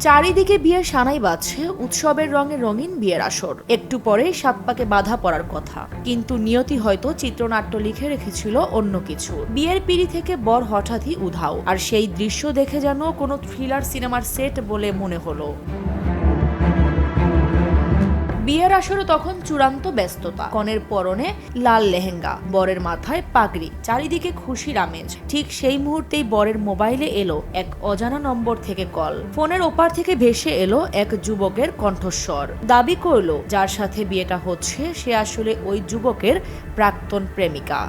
চারিদিকে বিয়ের সানাই বাজছে, উৎসবের রঙে রঙিন বিয়ের আসর। একটু পরেই সাত পাকে বাধা পড়ার কথা, কিন্তু নিয়তি হয়তো চিত্রনাট্য লিখে রেখেছিল অন্য কিছু। বিয়ের পিঁড়ি থেকে বর হঠাৎই উধাও, আর সেই দৃশ্য দেখে যেন কোনো থ্রিলার সিনেমার সেট বলে মনে হলো। বিয়ের আসরে তখন চূড়ান্ত ব্যস্ততা। কনের পরনে লাল লেহেঙ্গা, বরের মাথায় পাগড়ি, চারিদিকে খুশির আমেজ। ঠিক সেই মুহূর্তেই বরের মোবাইলে এলো এক অজানা নম্বর থেকে কল। ফোনের ওপার থেকে ভেসে এলো এক যুবকের কণ্ঠস্বর। দাবি করলো যার সাথে বিয়েটা হচ্ছে সে আসলে ওই যুবকের প্রাক্তন প্রেমিকা।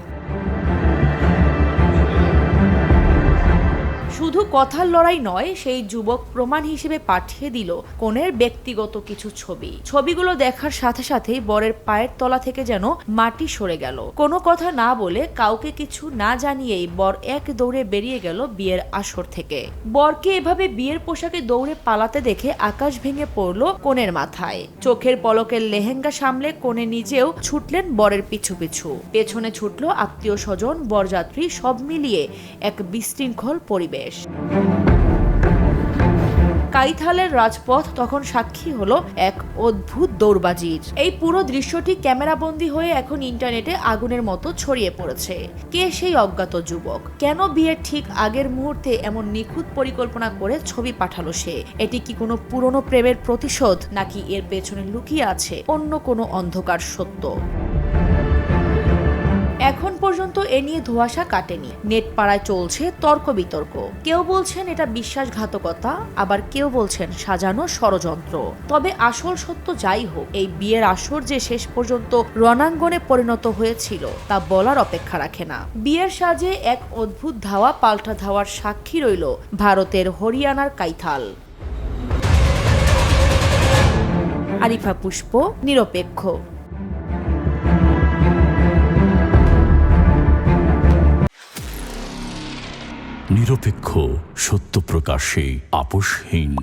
শুধু কথার লড়াই নয়, সেই যুবক প্রমাণ হিসেবে পাঠিয়ে দিল কনের ব্যক্তিগত কিছু ছবি। ছবিগুলো দেখার সাথে সাথেই বরের পায়ের তলা থেকে যেন মাটি সরে গেল। কোনো কথা না বলে, কাউকে কিছু না জানিয়েই বর এক দৌড়ে বেরিয়ে গেল বিয়ের আসর থেকে। বরকে এভাবে বিয়ের পোশাকে দৌড়ে পালাতে দেখে আকাশ ভেঙে পড়ল কনের মাথায়। চোখের পলকের লেহেঙ্গা সামলে কনে নিজেও ছুটলেন বরের পিছু পিছু। পেছনে ছুটল আত্মীয় স্বজন, বরযাত্রী, সব মিলিয়ে এক বিশৃঙ্খল পরিবেশ। কাইথালের রাজপথ তখন সাক্ষী হলো এক অদ্ভুত দৌড়বাজির। এই পুরো দৃশ্যটি ক্যামেরাবন্দি হয়ে এখন ইন্টারনেটে আগুনের মতো ছড়িয়ে পড়েছে। কে সেই অজ্ঞাত যুবক? কেন বিয়ের ঠিক আগের মুহূর্তে এমন নিখুঁত পরিকল্পনা করে ছবি পাঠালো সে? এটি কি কোনো পুরনো প্রেমের প্রতিশোধ, নাকি এর পেছনে লুকিয়ে আছে অন্য কোনো অন্ধকার সত্য? এখন পর্যন্ত এ নিয়ে ধোঁয়াশা কাটেনি। নেট পাড়ায় চলছে তর্ক বিতর্ক। কেউ বলছেন এটা বিশ্বাসঘাতকতা, আবার কেউ বলছেন সাজানো ষড়যন্ত্র। তবে আসল সত্য যাই হোক, এই বিয়ের আসর যে শেষ পর্যন্ত রণাঙ্গনে পরিণত হয়েছিল তা বলার অপেক্ষা রাখে না। বিয়ের সাজে এক অদ্ভুত ধাওয়া পাল্টা ধাওয়ার সাক্ষী রইল ভারতের হরিয়ানার কাইথাল। আরিফা পুষ্প, নিরপেক্ষ। নিরপেক্ষ, সত্য প্রকাশে আপোষহীন।